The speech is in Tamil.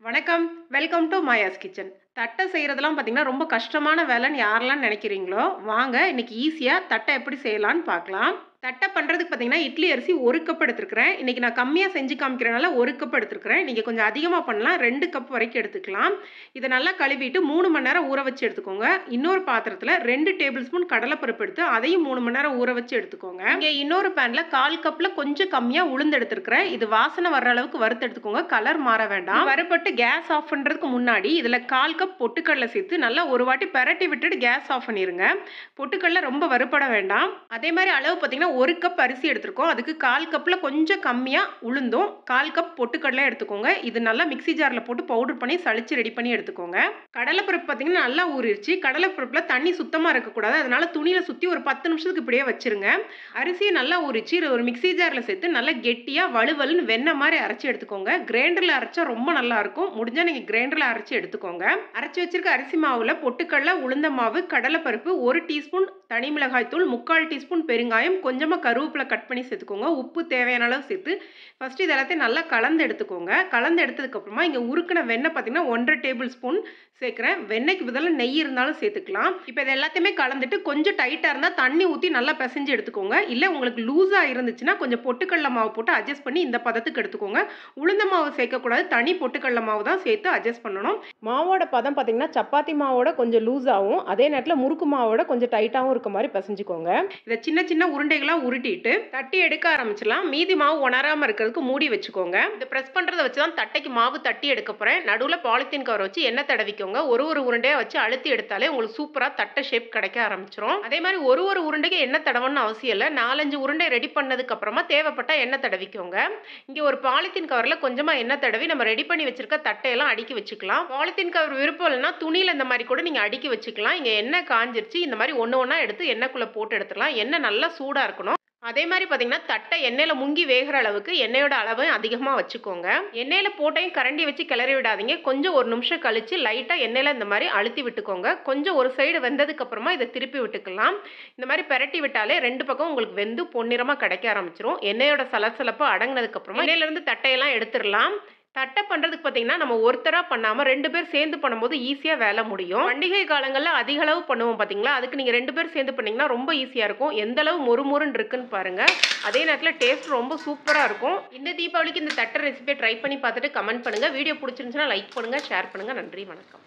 வணக்கம். Welcome to Maya's kitchen. தட்டை செய்றதெல்லாம் பார்த்தீங்கன்னா, ரொம்ப கஷ்டமான வேலைன்னு யாரெல்லாம் நினைக்கிறீங்களோ, வாங்க இன்னைக்கு ஈஸியா தட்டை எப்படி செய்யலான்னு பார்க்கலாம். தட்டை பண்றதுக்கு பார்த்தீங்கன்னா, இட்லி அரிசி 1 கப் எடுத்துருக்கிறேன். இன்னைக்கு நான் கம்மியா செஞ்சு காமிக்கிறனால 1 கப் எடுத்துருக்கிறேன். நீங்க கொஞ்சம் அதிகமா பண்ணலாம். 2 கப் வரைக்கும் எடுத்துக்கலாம். இத நல்லா கழுவிட்டு 3 மணி நேரம் ஊற வச்சு எடுத்துக்கோங்க. இன்னொரு பாத்திரத்துல 2 டேபிள் ஸ்பூன் கடலைப்பருப்பு எடுத்து அதையும் 3 மணி நேரம் ஊற வச்சு எடுத்துக்கோங்க. இங்க இன்னொரு பேன்ல 1/4 கப்ல கொஞ்சம் கம்மியா உளுந்து எடுத்துருக்கிறேன். இது வாசனை வர்ற அளவுக்கு வறுத்து எடுத்துக்கோங்க. கலர் மாற வேண்டாம். வறுபட்டு கேஸ் ஆஃப் பண்றதுக்கு முன்னாடி இதுல 1/4 கப் பொட்டுக்கடலை சேர்த்து நல்லா ஒரு வாட்டி பெரட்டி விட்டுட்டு கேஸ் ஆஃப் பண்ணிருங்க. பொட்டுக்கடலை ரொம்ப வறுபட வேண்டாம். அதே மாதிரி அளவு பார்த்தீங்கன்னா 1 கப் அரிசி எடுத்துருக்கோம். அதுக்கு 1/4 கப்ல கொஞ்சம் கம்மியா உளுந்தும் 1/4 கப் பொட்டுக்கடலை எடுத்துக்கோங்க. இது நல்லா மிக்ஸி ஜார்ல போட்டு பவுடர் பண்ணி சலிச்சு ரெடி பண்ணி எடுத்துக்கோங்க. கடலைப்பருப்பு பார்த்தீங்கன்னா நல்லா ஊறிடுச்சு. கடலைப்பருப்புல தண்ணி சுத்தமா இருக்கக்கூடாது. அதனால துணியில சுத்தி ஒரு 10 நிமிஷத்துக்கு இப்படியே வச்சிருங்க. அரிசியை நல்லா ஊறிச்சு. ஒரு மிக்ஸி ஜார்ல சேர்த்து நல்லா கெட்டியா வலுவலுன்னு வெண்ணெய் மாதிரி அரைச்சி எடுத்துக்கோங்க. கிரைண்டர்ல அரைச்சா ரொம்ப நல்லா இருக்கும். முடிஞ்சா நீங்க கிரைண்டர்ல அரைச்சி எடுத்துக்கோங்க. அரைச்சி வச்சிருக்க அரிசி மாவுல பொட்டுக்கடலை, உளுந்த மாவு, கடலைப்பருப்பு, 1 டீஸ்பூன் தனி மிளகாய் தூள், 3/4 டீஸ்பூன் பெருங்காயம், கொஞ்சமா கருவேப்பிலை கட் பண்ணி சேர்த்துக்கோங்க. உப்பு தேவையான அளவு சேர்த்து ஃபர்ஸ்ட் இது எல்லாத்தையும் நல்லா கலந்து எடுத்துக்கோங்க. கலந்து எடுத்ததுக்கு அப்புறமா இங்க உருக்குன வெண்ணெய் பார்த்தீங்கன்னா 1/2 டேபிள் ஸ்பூன் சேர்க்கிறேன். வெண்ணெய்க்கு பதிலாக நெய் இருந்தாலும் சேர்த்துக்கலாம். இப்போ இது எல்லாத்தையுமே கலந்துட்டு கொஞ்சம் டைட்டா இருந்தா தண்ணி ஊற்றி நல்லா பிசைஞ்சு எடுத்துக்கோங்க. இல்லை உங்களுக்கு லூஸா இருந்துச்சுன்னா கொஞ்சம் பொட்டுக்கடலை மாவு போட்டு அட்ஜஸ்ட் பண்ணி இந்த பதத்துக்கு எடுத்துக்கோங்க. உளுந்த மாவு சேர்க்கக்கூடாது. தனி பொட்டுக்கடலை மாவு தான் சேர்த்து அட்ஜஸ்ட் பண்ணணும். மாவோட பதம் பார்த்தீங்கன்னா சப்பாத்தி மாவோட கொஞ்சம் லூஸாகவும் அதே நேரத்தில் முறுக்கு மாவோட கொஞ்சம் டைட்டாகவும் இருக்க மாதிரி பிசைஞ்சுக்கோங்க. இதை சின்ன சின்ன உருண்டைகளா உருட்டிட்டு தட்டி எடுக்க ஆரம்பிச்சிடலாம். மீதி மாவு உணராம இருக்கிறதுக்கு மூடி வச்சுக்கோங்க. இதை பிரஸ் பண்றதை வச்சு தான் தட்டைக்கு மாவு தட்டி எடுக்க போறேன். நடுவில் பாலித்தீன் கவர் வச்சு எண்ணெய் தடவிக்கோங்க. ஒரு உருண்டையா வச்சு அழுத்தி எடுத்தாலே உங்களுக்கு சூப்பரா தட்டை ஷேப் கிடைக்க ஆரம்பிச்சிடும். அதே மாதிரி ஒரு உருண்டைக்கு எண்ணெய் தடவணும்னு அவசியம் இல்லை. 4-5 உருண்டை ரெடி பண்ணதுக்கு அப்புறமா தேவைப்பட்டா எண்ணெய் தடவிக்கோங்க. இங்க ஒரு பாலித்தீன் கவர்ல கொஞ்சமா எண்ணெய் தடவி நம்ம ரெடி பண்ணி வச்சிருக்க தட்டையெல்லாம் அடுக்கி வச்சுக்கலாம். பாலித்தீன் கவர் விருப்பம் இல்லைன்னா துணியில இந்த மாதிரி கூட நீங்க அடுக்கி வச்சுக்கலாம். இங்க எண்ணெய் காஞ்சிருச்சு. இந்த மாதிரி ஒண்ணா எடுத்து எண்ணெய்க்குள்ள போட்டு எடுத்துக்கலாம். எண்ணெய் நல்லா சூடா இருக்கணும். அதே மாதிரி பார்த்தீங்கன்னா தட்டை எண்ணெயில் முங்கி வேகிற அளவுக்கு எண்ணெயோட அளவை அதிகமாக வச்சுக்கோங்க. எண்ணெயில் போட்டையும் கரண்டி வச்சு கிளறி விடாதீங்க. கொஞ்சம் 1 நிமிஷம் கழிச்சு லைட்டாக எண்ணெயில் இந்த மாதிரி அழுத்தி விட்டுக்கோங்க. கொஞ்சம் ஒரு சைடு வெந்ததுக்கு அப்புறமா இதை திருப்பி விட்டுக்கலாம். இந்த மாதிரி பெரட்டி விட்டாலே 2 பக்கம் உங்களுக்கு வெந்து பொன்னிறமாக கிடைக்க ஆரம்பிச்சிடும். எண்ணெயோட சலசலப்பு அடங்கினதுக்கு அப்புறமா எண்ணெயிலேருந்து தட்டையெல்லாம் எடுத்துடலாம். தட்டை பண்ணுறதுக்கு பார்த்தீங்கன்னா நம்ம ஒருத்தராக பண்ணாமல் 2 பேர் சேர்ந்து பண்ணும்போது ஈஸியாக வேலை முடியும். பண்டிகை காலங்களில் அதிக அளவு பண்ணுவோம் பார்த்தீங்களா, அதுக்கு நீங்கள் 2 பேர் சேர்ந்து பண்ணிங்கன்னா ரொம்ப ஈஸியாக இருக்கும். எந்த அளவு மொறுமொறுன்னு இருக்குன்னு பாருங்கள். அதே நேரத்தில் டேஸ்ட் ரொம்ப சூப்பராக இருக்கும். இந்த தீபாவளிக்கு இந்த தட்டை ரெசிபியை ட்ரை பண்ணி பார்த்துட்டு கமெண்ட் பண்ணுங்கள். வீடியோ பிடிச்சிருந்துச்சுன்னா லைக் பண்ணுங்கள், ஷேர் பண்ணுங்கள். நன்றி, வணக்கம்.